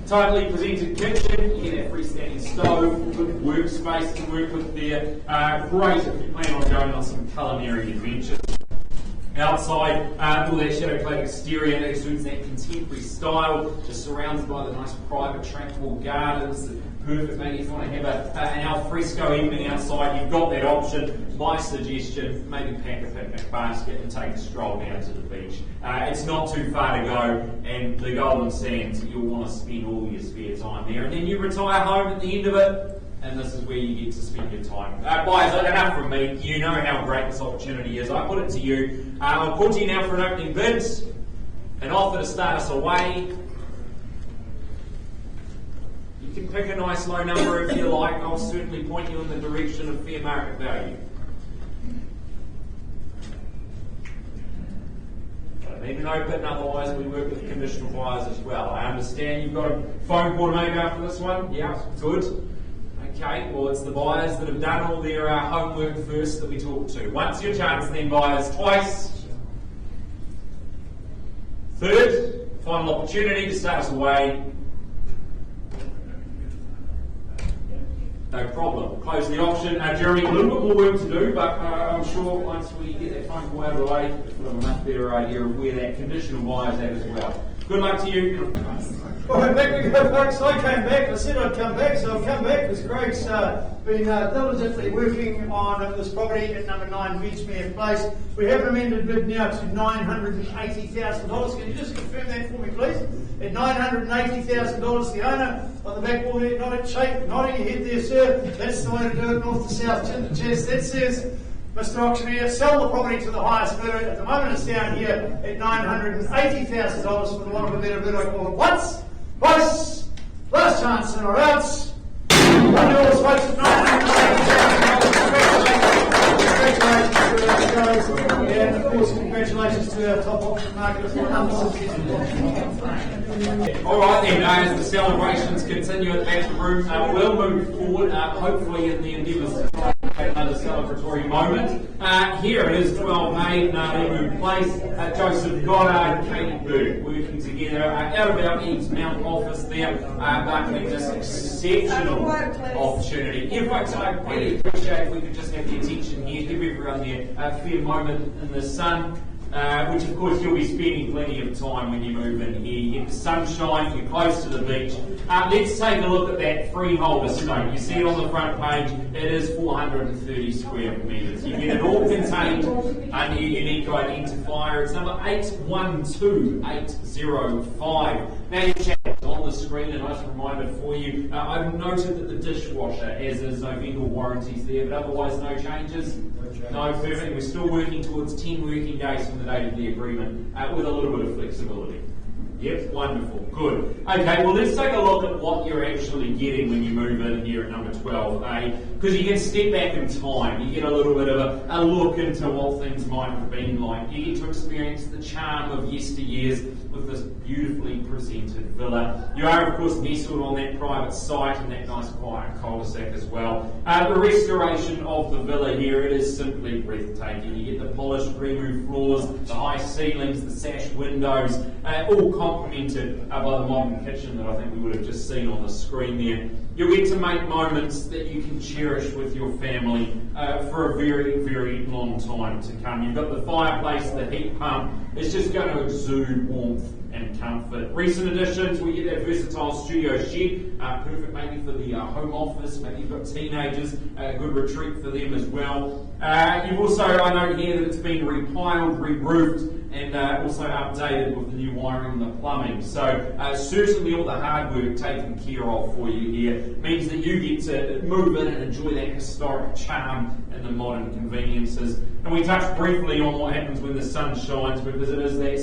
Tightly presented kitchen, you get that freestanding stove, good workspace to work with there. Great if you plan on going on some culinary adventures. Outside, all that shadow-clad exterior that exudes that contemporary style, just surrounded by the nice private tract wall gardens. Perfect, maybe if you want to have an alfresco evening outside, you've got that option. My suggestion, maybe pack a picnic basket and take a stroll down to the beach. It's not too far to go, and the Golden Sands, you'll want to spend all your spare time there. And then you retire home at the end of it, and this is where you get to spend your time. Guys, enough from me. You know how great this opportunity is. I put it to you. I'll put to you now for an opening bid, an offer to start us away. You can pick a nice low number if you like. I'll certainly point you in the direction of fair market value. I need an open, otherwise we work with conditional buyers as well. I understand you've got a phone call to make after this one. Yeah, good. Okay, well it's the buyers that have done all their homework first that we talk to. Once your chance, then buyers twice. Third, final opportunity to start us away. No problem. Close the auction. Jeremy, a little bit more work to do, but I'm sure once we get that phone call out of the way, we'll have a much better idea of where that conditional buy is at as well. Good luck to you. Alright, back we go, folks. I came back. I said I'd come back, so I've come back because Greg's been diligently working on this property at number 9 Beachmere Place. We have amended bid now to $980,000. Can you just confirm that for me, please? At $980,000, the owner on the back wall there, nodding your head there, sir. That's the way to do it, north to south, chin to chest. That says, Mr. Auctioneer, sell the property to the highest bidder. At the moment it's down here at $980,000 for the want of a better bid. I call it once, twice, last chance and or else. $1 folks at $980,000. Congratulations to our guys. And of course, congratulations to our top auction market as well. Alright then, as the celebrations continue at the back of the room, we'll move forward, hopefully in the endeavours to try and have another celebratory moment. Here it is, 12 May, Naaremu Place. Joseph Goddard, Katie Bird working together out of our EVES Mount office there, marketing this exceptional opportunity. Yeah, folks, I really appreciate if we could just have the attention here, give everyone there a fair moment in the sun. Which of course you'll be spending plenty of time when you move in here. You get the sunshine, you're close to the beach. Let's take a look at that freehold estate. You see it on the front page, it is 430 square metres. You get it all contained under your unique identifier. It's number 812805. Now your chat on the screen, a nice reminder for you. I've noted that the dishwasher has its November warranties there, but otherwise no changes. No, perfect. We're still working towards 10 working days from the date of the agreement with a little bit of flexibility. Yep, wonderful, good. Okay, well let's take a look at what you're actually getting when you move in here at number 12A, because you can step back in time, you get a little bit of a look into what things might have been like. You get to experience the charm of yesteryears with this beautifully presented villa. You are of course nestled on that private site in that nice quiet cul-de-sac as well. The restoration of the villa here, it is simply breathtaking. You get the polished removed floors, the high ceilings, the sash windows, all complemented by the modern kitchen that I think we would have just seen on the screen there. You'll get to make moments that you can cherish with your family for a very, very long time to come. You've got the fireplace, the heat pump. It's just going to exude warmth and comfort. Recent additions, we get that versatile studio shed, perfect maybe for the home office, maybe you've got teenagers, a good retreat for them as well. You've also, I know here that it's been repiled, re-roofed, and also updated with the new wiring and the plumbing. So certainly all the hard work taken care of for you here means that you get to move in and enjoy that historic charm and the modern conveniences. And we touched briefly on what happens when the sun shines, because it is that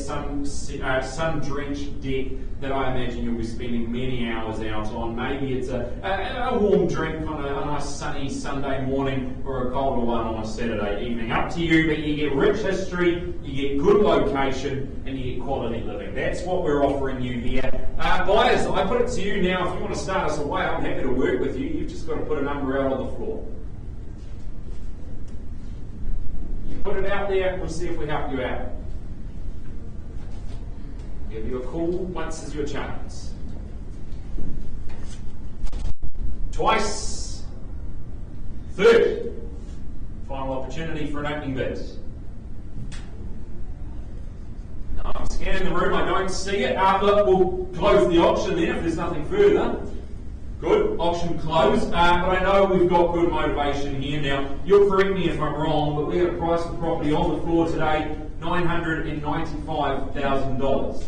sun-drenched deck that I imagine you'll be spending many hours out on. Maybe it's a warm drink on a nice sunny Sunday morning, or a colder one on a Saturday evening. Up to you, but you get rich history, you get good location, and you get quality living. That's what we're offering you here. Buyers, I put it to you now, if you want to start us away, I'm happy to work with you. You've just got to put a number out on the floor. You put it out there, we'll see if we help you out. Give you a call once is your chance. Twice. Third. Final opportunity for an opening bid. No, I'm scanning the room, I don't see it. Look, we'll close the auction then if there's nothing further. Good, auction closed. But I know we've got good motivation here. Now, you'll correct me if I'm wrong, but we're going to price the property on the floor today, $995,000.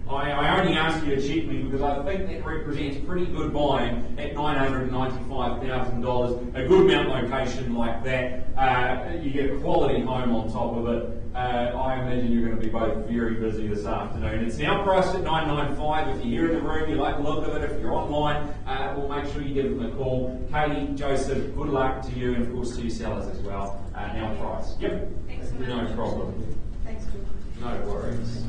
I only ask you to check me because I think that represents pretty good buying at $995,000. A good mount location like that, you get a quality home on top of it. I imagine you're going to be both very busy this afternoon. It's now priced at $995. If you're here in the room, you like the look of it, if you're online, we'll make sure you give them a call. Katie, Joseph, good luck to you, and of course to you sellers as well. Now price. Yep. Thanks so much. No problem. Thanks, George. No worries.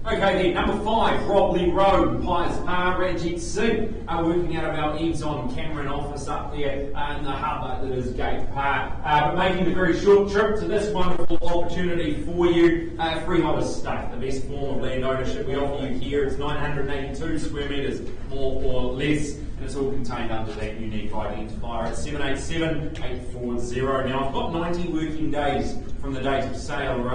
Okay then, number 5, Robley Road, Pies Par, Ranjit Singh are working out of our EVES on Cameron office up there in the hub that is Gate Park. But making the very short trip to this wonderful opportunity for you, freehold estate, the best form of land ownership we offer you here. It's 982 square metres, more or less, and it's all contained under that unique identifier at 787-840. Now I've got 90 working days from the date of sale or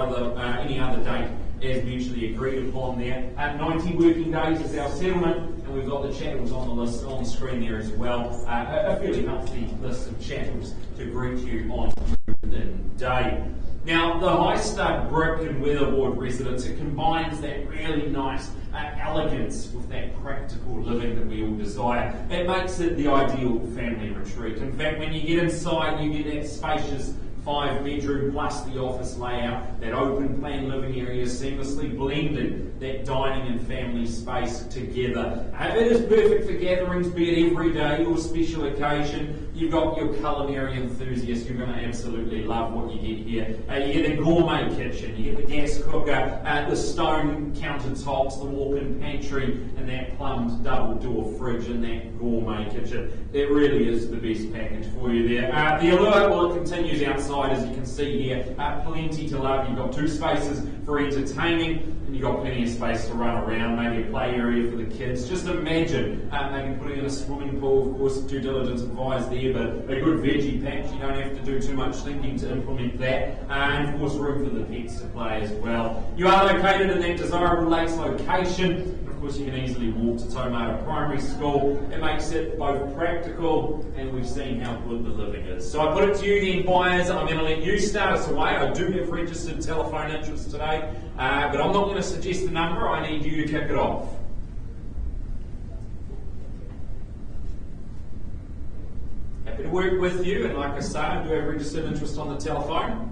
any other date as mutually agreed upon there. At 90 working days is our settlement, and we've got the chattels on the list on the screen there as well. A fairly healthy list of chattels to greet you on the day. Now, the high stud brick and weatherboard residence, it combines that really nice elegance with that practical living that we all desire. It makes it the ideal family retreat. In fact, when you get inside, you get that spacious 5-bedroom plus the office layout, that open plan living area seamlessly blended that dining and family space together. It is perfect for gatherings, be it every day or special occasion. You've got your culinary enthusiasts, you're going to absolutely love what you get here. You get the gourmet kitchen, you get the gas cooker, the stone countertops, the walk-in pantry, and that plumbed double-door fridge in that gourmet kitchen. It really is the best package for you there. The allure, well, it continues outside, as you can see here. Plenty to love. You've got 2 spaces for entertaining, and you've got plenty of space to run around, maybe a play area for the kids. Just imagine maybe putting in a swimming pool, of course, due diligence advised there, but a good veggie patch. You don't have to do too much thinking to implement that. And of course, room for the pets to play as well. You are located in that desirable lakes location. Of course, you can easily walk to Tauranga Primary School. It makes it both practical, and we've seen how good the living is. So I put it to you then, buyers, I'm going to let you start us away. I do have registered telephone interest today, but I'm not going to suggest a number. I need you to kick it off. Happy to work with you, and like I say, I do have registered interest on the telephone,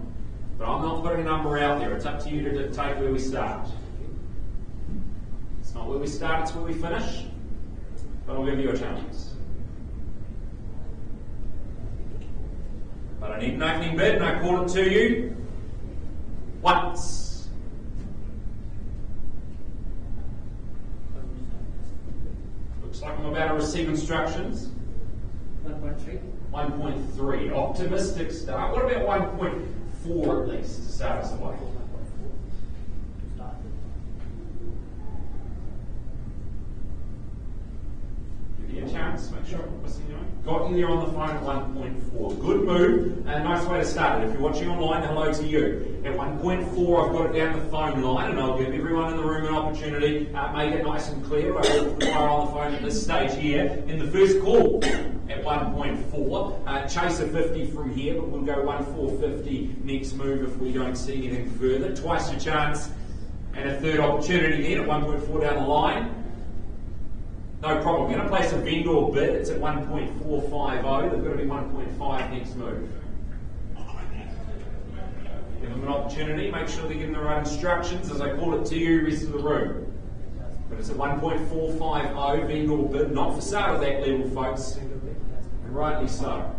but I'm not putting a number out there. It's up to you to dictate where we start. It's not where we start, it's where we finish, but I'll give you a chance. But I need an opening bid, and I call it to you once. Looks like I'm about to receive instructions. 1.3. 1.3. Optimistic start. What about 1.4 at least to start us away? Give you a chance. James? Make sure I'm missing you. Got you there on the phone at 1.4. Good move. And a nice way to start it. If you're watching online, hello to you. At 1.4, I've got it down the phone line, and I'll give everyone in the room an opportunity. Make it nice and clear. I will require on the phone at this stage here. In the first call at 1.4, chase a 50 from here, but we'll go 1.450 next move if we don't see anything further. Twice your chance, and a third opportunity then at 1.4 down the line. No problem. I'm going to place a vendor bid. It's at 1.450. They've got to be 1.5 next move. Give them an opportunity. Make sure they're getting the right instructions as I call it to you, rest of the room. But it's at 1.450 vendor bid. Not for sale at that level, folks. And rightly so.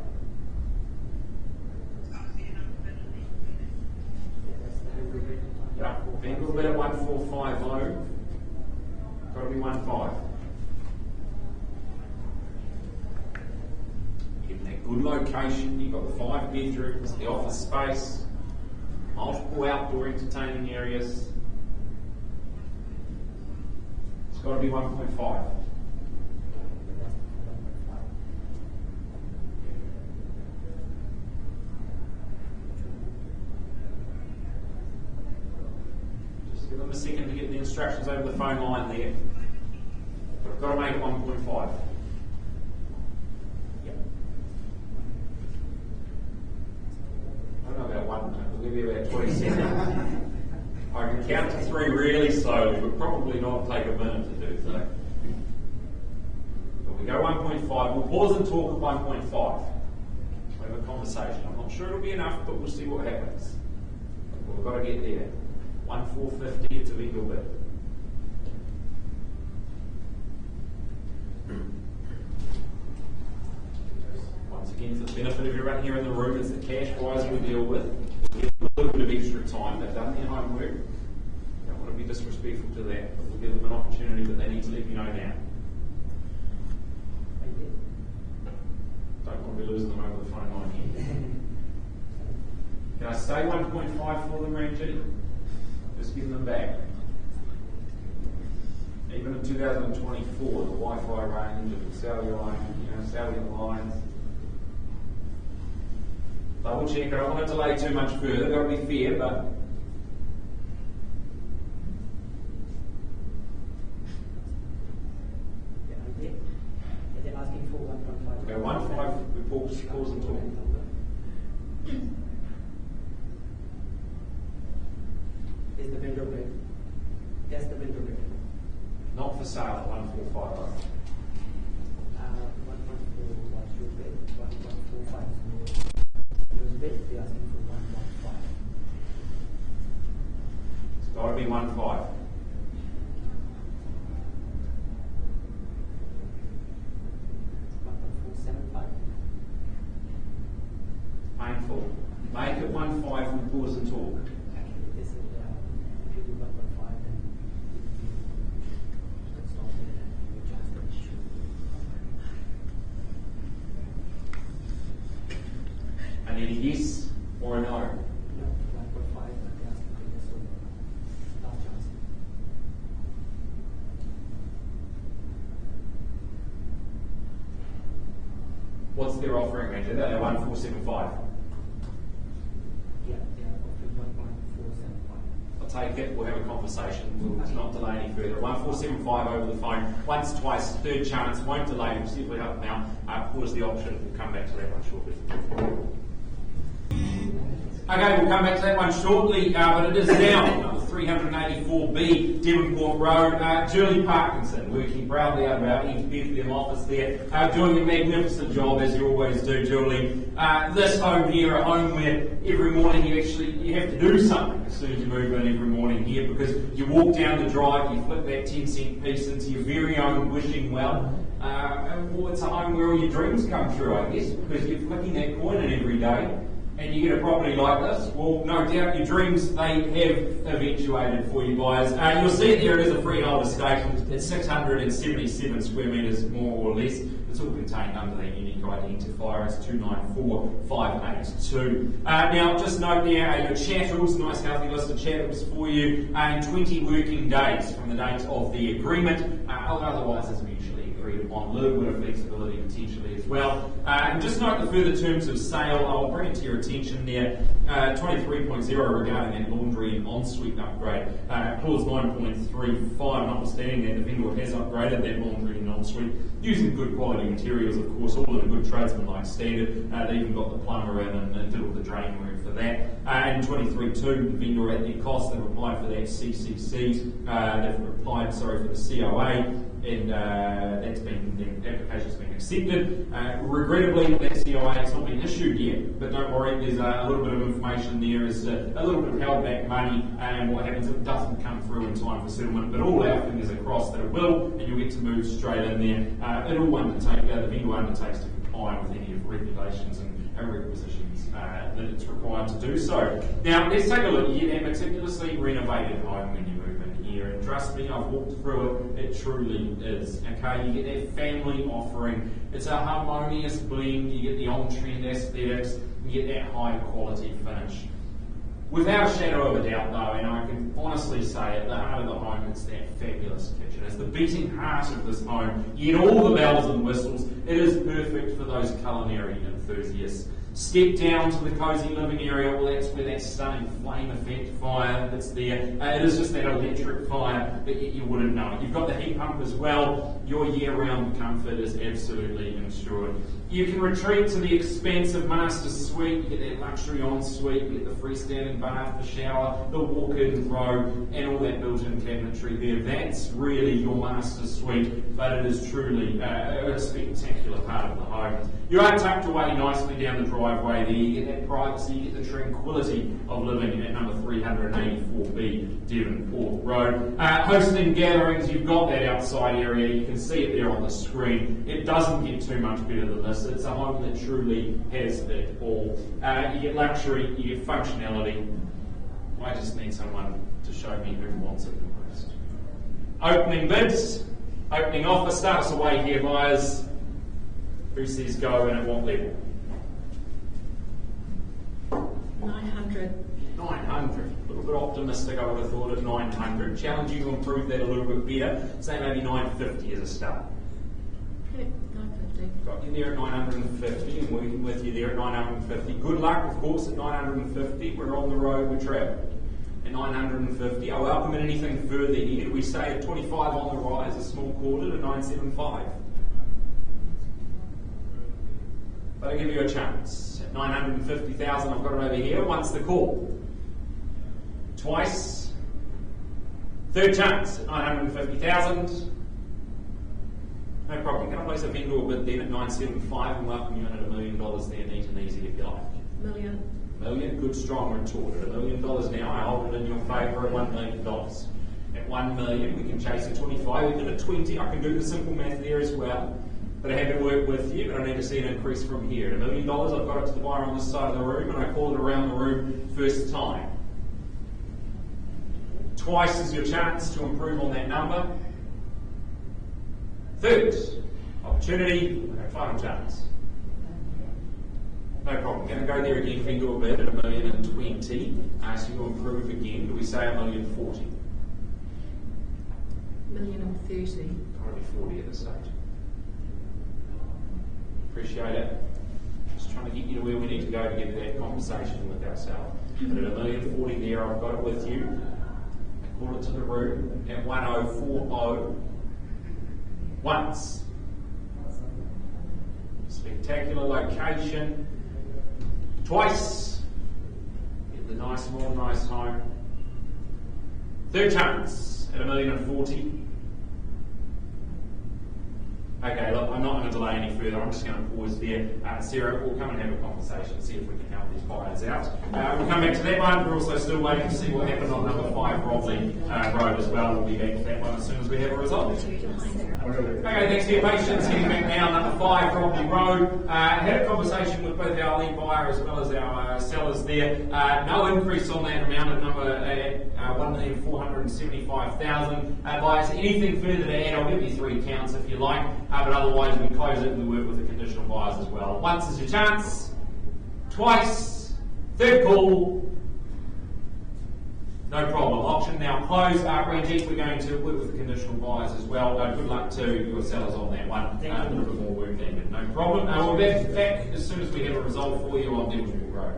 Yeah. Vendor bid at 1.450. Got to be 1.5. Good location, you've got the 5 bedrooms, the office space, multiple outdoor entertaining areas. It's got to be 1.5. Just give them a second to get the instructions over the phone line there. But I've got to make it 1.5. We'll give you about 20 seconds. I can count to 3 really slowly, but probably not take a minute to do so. But we go 1.5. We'll pause and talk at 1.5. We'll have a conversation. I'm not sure it'll be enough, but we'll see what happens. But we've got to get there. 1.450, it's a vendor bid. Once again, for the benefit of everyone here in the room, it's the cash wise we deal with. Give them a little bit of extra time. They've done their homework. Don't want to be disrespectful to that, but we'll give them an opportunity that they need to let me know now. Don't want to be losing them over the phone line here. Can I say 1.5 for them, Ranjit? Just give them back. Even in 2024, the Wi-Fi range and cellular lines. Double check. I don't want to delay too much further. Got to be fair, but they're asking for 1.5. okay, 1.5. We pause and talk. Is the vendor bid? Yes, the vendor bid. Not for sale at 1.450. 1.4 was your bid. 1.45. Bid, they're asking for 1.5. It's got to be 1.5. 1.475. Painful. Make it 1.5 and pause and talk. This is if you do 1.5, then it's not there, then you adjust the issue. I need a yes or a no. No, 1.5, but they're asking for yes or no. Last chance. What's their offering range? They're 1.475. Yeah, they are offering 1.475. I'll take it. We'll have a conversation. We'll not delay any further. 1.475 over the phone. Once, twice, third chance. Won't delay. We'll see if we help them out. Pause the option. We'll come back to that one shortly. Okay, we'll come back to that one shortly, but it is down. 384B Devonport Road. Julie Parkinson, working proudly out of our East Bethlehem office there, doing a magnificent job as you always do, Julie. This home here, a home where every morning you have to do something as soon as you move in every morning here, because you walk down the drive, you flip that 10-cent piece into your very own wishing well. It's a home where all your dreams come true, I guess, because you're flicking that coin in every day. And you get a property like this, well, no doubt your dreams, they have eventuated for you guys. You'll see there it is a freehold estate. It's 677 square metres, more or less. It's all contained under that unique identifier. It's 294582. Now, just note there, your chattels, nice healthy list of chattels for you, in 20 working days from the date of the agreement. Otherwise, as mutually agreed agreed upon, a little bit of flexibility potentially as well. And just note the further terms of sale, I'll bring it to your attention there. 23.0 regarding that laundry and ensuite upgrade. Clause 9.35, notwithstanding that the vendor has upgraded that laundry and ensuite using good quality materials, of course, all in a good tradesman-like standard. They even got the plumber in and did all the drain work for that. And 23.2, the vendor at their cost, they've applied for that CCCs, they've applied, for the COA, and the application's been accepted. Regrettably, that COA has not been issued yet, but don't worry, there's a little bit of information there as a little bit of held back money, and what happens if it doesn't come through in time for settlement, but all our fingers are crossed that it will, and you'll get to move straight in there. The vendor undertakes to comply with any of regulations and requisitions that it's required to do so. Now, let's take a look. You get a meticulously renovated home when you move in here, and trust me, I've walked through it, it truly is. Okay, you get that family offering, it's a harmonious blend, you get the on-trend aesthetics, you get that high quality finish. Without a shadow of a doubt though, and I can honestly say at the heart of the home, it's that fabulous kitchen. It's the beating heart of this home. You get all the bells and whistles. It is perfect for those culinary enthusiasts. Step down to the cosy living area, well that's where that stunning flame effect fire that's there. It is just that electric fire that you wouldn't know. You've got the heat pump as well. Your year-round comfort is absolutely ensured. You can retreat to the expansive master suite. You get that luxury ensuite, you get the freestanding bath, the shower, the walk-in robe, and all that built-in cabinetry there. That's really your master suite, but it is truly a spectacular part of the home. You are tucked away nicely down the driveway there. You get that privacy, you get the tranquility of living at number 384B Devonport Road. Hosting gatherings, you've got that outside area. You can see it there on the screen. It doesn't get too much better than this. It's a home that truly has it all. You get luxury, you get functionality. I just need someone to show me who wants it the most. Opening bids, opening offer, start us away here, buyers. Who says go and at what level? 900. 900. A little bit optimistic, I would have thought at 900. Challenge you to improve that a little bit better. Say maybe 950 as a start. Okay, 950. Got you there at 950 and working with you there at 950. Good luck, of course, at 950. We're on the road, we're travelling. At 950, I welcome anything further here. We say at 25 on the rise, a small quarter to 975. But I'll give you a chance. At 950,000, I've got it over here. Once the call. Twice. Third chance at 950,000. No problem. Can I place a vendor bid then at 975 and welcome you in at $1 million there, neat and easy if you like? Million. Million, good, strong retort. At $1 million now, I hold it in your favour at $1 million. At $1 million, we can chase a 25, even a 20. I can do the simple math there as well. But I have to work with you, but I need to see an increase from here. At $1 million, I've got it to the buyer on this side of the room, and I call it around the room first time. Twice is your chance to improve on that number. Third opportunity, final chance. No problem. Going to go there again, vendor bid at $1,020,000. Ask you to improve again. Do we say $1,040,000? $1,030,000. Probably 40 at this stage. Appreciate it. Just trying to get you to where we need to go to get to that conversation with ourselves. But at $1,040,000 there, I've got it with you. I call it to the room at 1040. Once. Spectacular location. Twice. Get the nice, modernised home. Third chance at $1,040,000. Okay, look, I'm not going to delay any further. I'm just going to pause there. Sarah, we'll come and have a conversation, see if we can help these buyers out. We'll come back to that one. We're also still waiting to see what happened on number 5 Robley Road as well. We'll be back to that one as soon as we have a result. Okay, thanks for your patience. Getting back now, number 5 Robley Road. Had a conversation with both our lead buyer as well as our sellers there. No increase on that amount of number at $1,475,000. Buyers, anything further to add, I'll give you 3 counts if you like. But otherwise, we close it and we work with the conditional buyers as well. Once is your chance. Twice. Third call. No problem. Auction now closed. Randy, we're going to work with the conditional buyers as well. Good luck to your sellers on that one. A little bit more work needed. No problem. We'll be back as soon as we have a result for you on Devonport Road.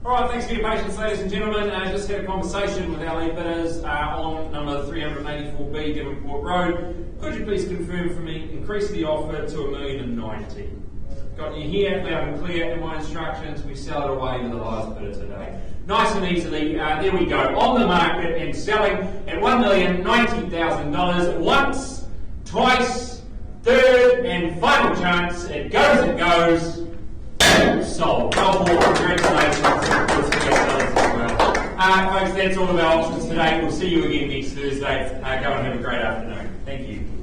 Alright, thanks for your patience, ladies and gentlemen. Just had a conversation with our lead bidders on number 384B Devonport Road. Could you please confirm for me, increase the offer to $1,090,000? Got you here, loud and clear in my instructions. We sell it away to the lowest bidder today. Nice and easily, there we go, on the market and selling at $1,090,000. Once, twice, third and final chance. It goes. Sold. Well, congratulations to the sellers as well. Folks, that's all of our options today. We'll see you again next Thursday. Go and have a great afternoon. Thank you.